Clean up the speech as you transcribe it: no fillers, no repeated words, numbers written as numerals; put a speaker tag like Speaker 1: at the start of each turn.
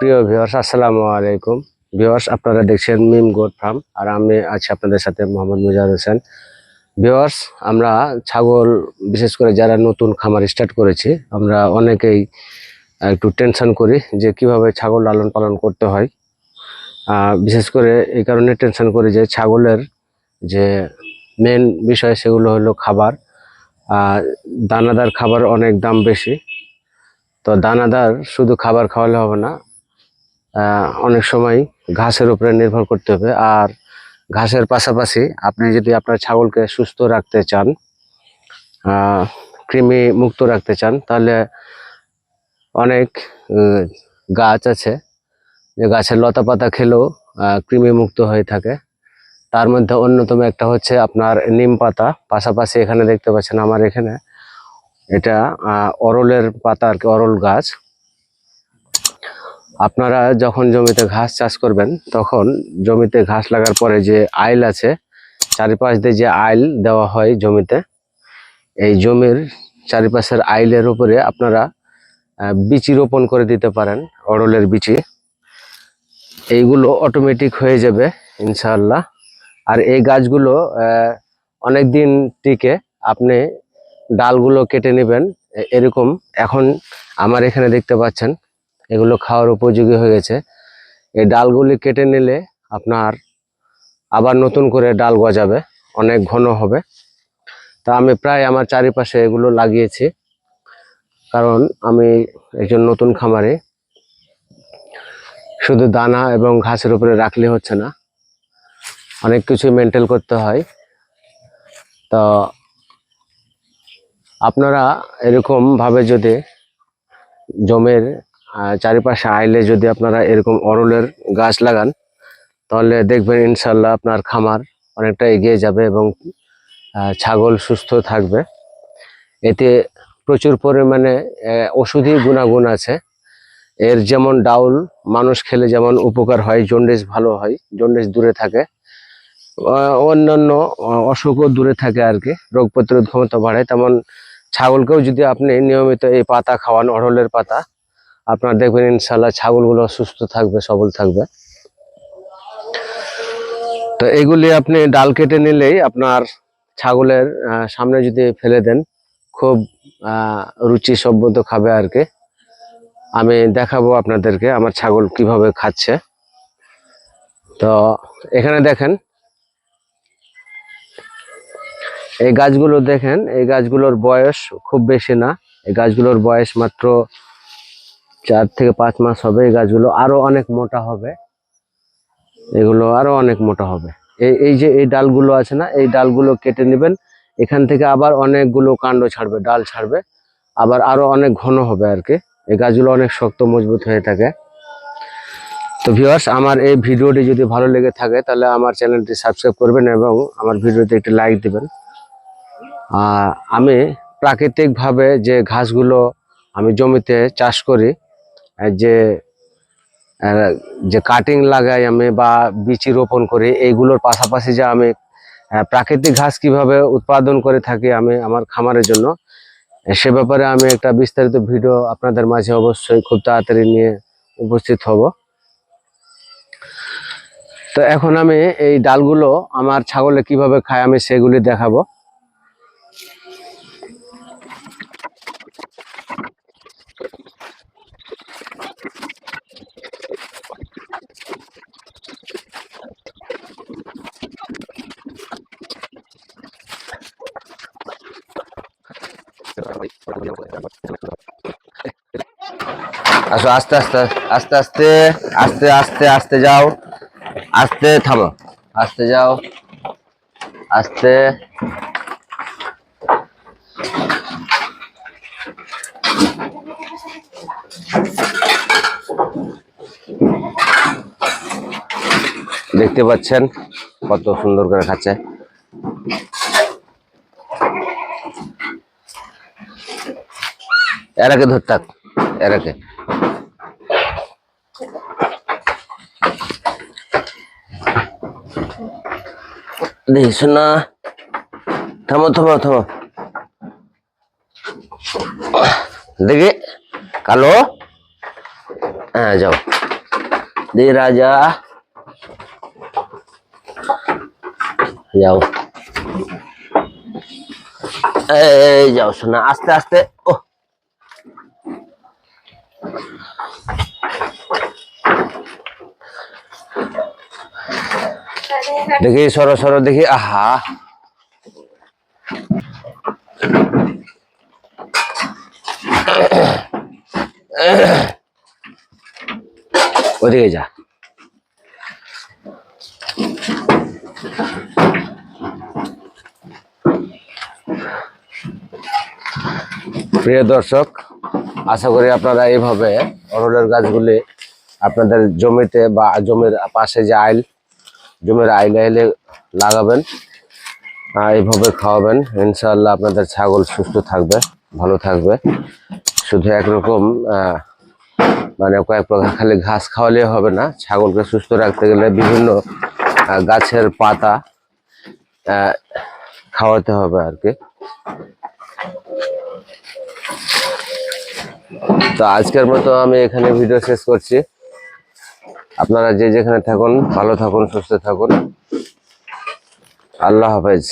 Speaker 1: প্রিয় ভিউয়ার্স, আসসালামু আলাইকুম। ভিউয়ার্স, আপনারা দেখছেন মিম গোট ফার্ম, আর আমি আছি আপনাদের সাথে মোহাম্মদ মুজাহিদ হোসেন। ভিউয়ার্স, আমরা ছাগল, বিশেষ করে যারা নতুন খামার স্টার্ট করেছি, আমরা অনেকেই একটু টেনশন করি যে কিভাবে ছাগল লালন পালন করতে হয়। বিশেষ করে এই কারণে টেনশন করি যে ছাগলের যে মেন বিষয় সেগুলো হলো খাবার। দানাদার খাবার অনেক দাম বেশি, তো দানাদার শুধু খাবার খাওয়ালে হবে না, অনেক সময় ঘাসের উপরে নির্ভর করতে হবে। আর ঘাসের পাশাপাশি আপনি যদি আপনার ছাগলকে সুস্থ রাখতে চান, কৃমি মুক্ত রাখতে চান, তাহলে অনেক গাছ আছে যে গাছের লতা পাতা খেলেও কৃমি মুক্ত হয়ে থাকে। তার মধ্যে অন্যতম একটা হচ্ছে আপনার নিম পাতা। পাশাপাশি এখানে দেখতে পাচ্ছেন আমার এখানে এটা অরলের পাতা আর কি, অরল গাছ। আপনারা যখন জমিতে ঘাস চাষ করবেন, তখন জমিতে ঘাস লাগার পরে যে আইল আছে, চারিপাশ দিয়ে যে আইল দেওয়া হয় জমিতে, এই জমির চারিপাশের আইলের উপরে আপনারা বিচি রোপণ করে দিতে পারেন, অরলের বিচি। এইগুলো অটোমেটিক হয়ে যাবে ইনশাআল্লাহ। আর এই গাছগুলো অনেক দিন টিকে। আপনি ডালগুলো কেটে নেবেন এরকম। এখন আমার এখানে দেখতে পাচ্ছেন এগুলো খাওয়ার উপযোগী হয়ে গেছে। এই ডালগুলি কেটে নিলে আপনার আবার নতুন করে ডাল গজাবে, অনেক ঘন হবে। তা আমি প্রায় আমার চারিপাশে এগুলো লাগিয়েছি, কারণ আমি একজন নতুন খামারে। শুধু দানা এবং ঘাসের উপরে রাখলে হচ্ছে না, অনেক কিছু মেনটেন করতে হয়। তো আপনারা এরকম ভাবে যদি জমির চারিপাশে আইলে যদি আপনারা এরকম অরলের গাছ লাগান, তাহলে দেখবেন ইনশাল্লাহ আপনার খামার অনেকটা এগিয়ে যাবে এবং ছাগল সুস্থ থাকবে। এতে প্রচুর পরিমাণে ওষুধি গুণাগুণ আছে। এর যেমন ডাউল মানুষ খেলে যেমন উপকার হয়, জন্ডিস ভালো হয়, জন্ডিস দূরে থাকে, অন্যান্য অসুখও দূরে থাকে আর কি, রোগ প্রতিরোধ ক্ষমতা বাড়ায়। তেমন ছাগলকেও যদি আপনি নিয়মিত এই পাতা খাওয়ান, অরলের পাতা, আপনার দেখবেন ইনশাল্লাহ ছাগলগুলো সুস্থ থাকবে, সবল থাকবে। তো এগুলি আপনি ডাল কেটে নিলেই আপনার ছাগলের সামনে যদি ফেলে দেন, খুব রুচি সম্মত খাবে আর কি। আমি দেখাবো আপনাদেরকে আমার ছাগল কিভাবে খাচ্ছে। তো এখানে দেখেন এই গাছগুলো, দেখেন এই গাছগুলোর বয়স খুব বেশি না। এই গাছগুলোর বয়স মাত্র 4 থেকে 5 মাস হবে। এই গাছগুলো আরো অনেক মোটা হবে, এগুলো আরো অনেক মোটা হবে। এই যে এই ডালগুলো আছে না, এই ডালগুলো কেটে নেবেন, এখান থেকে আবার অনেকগুলো কাণ্ড ছাড়বে, ডাল ছাড়বে, আবার আরো অনেক ঘন হবে আর কি। এই গাছগুলো অনেক শক্ত মজবুত হয়ে থাকে। তো ভিউয়ার্স, আমার এই ভিডিওটি যদি ভালো লেগে থাকে, তাহলে আমার চ্যানেলটি সাবস্ক্রাইব করবেন এবং আমার ভিডিওতে একটি লাইক দিবেন। আমি প্রাকৃতিকভাবে যে ঘাসগুলো আমি জমিতে চাষ করি, যে যে কাটিং লাগাই আমি বা বিচি রোপণ করি, এইগুলোর পাশাপাশি যে আমি প্রাকৃতিক ঘাস কিভাবে উৎপাদন করে থাকি আমি আমার খামারের জন্য, সে ব্যাপারে আমি একটা বিস্তারিত ভিডিও আপনাদের মাঝে অবশ্যই খুব তাড়াতাড়ি নিয়ে উপস্থিত হব। তো এখন আমি এই ডালগুলো আমার ছাগলে কিভাবে খায় আমি সেগুলি দেখাবো। আসো, আস্তে আস্তে আস্তে আস্তে আস্তে আস্তে আস্তে যাও, আস্তে থামো, আস্তে যাও, আস্তে। দেখতে পাচ্ছেন কত সুন্দর করে খাচ্ছে। এরাকে ধরতাক, এরাকে দেখিস না, থামো থামো থামো, দেখি কালো, হ্যাঁ যাও। দে রাজা, যাও, এই যাও শোনা, আস্তে আস্তে। ও দেখি, সরো সরো দেখি। আহা, ওদিকে যা। প্রিয় দর্শক, আশা করি আপনারা এইভাবে অরহরের গাছগুলি আপনাদের জমিতে বা জমির পাশে যে জমির আইলে লাগাবেন, এইভাবে খাওয়াবেন। ইনশাআল্লাহ আপনাদের ছাগল সুস্থ থাকবে, ভালো থাকবে। শুধু একরকম মানে কয়েক প্রকার খালি ঘাস খাওয়ালে হবে না, ছাগলকে সুস্থ রাখতে গেলে বিভিন্ন গাছের পাতা খাওয়াতে হবে আর কি। তো আজকের মতো আমি এখানে ভিডিও শেষ করছি। আপনারা যে যেখানে থাকুন ভালো থাকুন, সুস্থ থাকুন। আল্লাহ হাফেজ।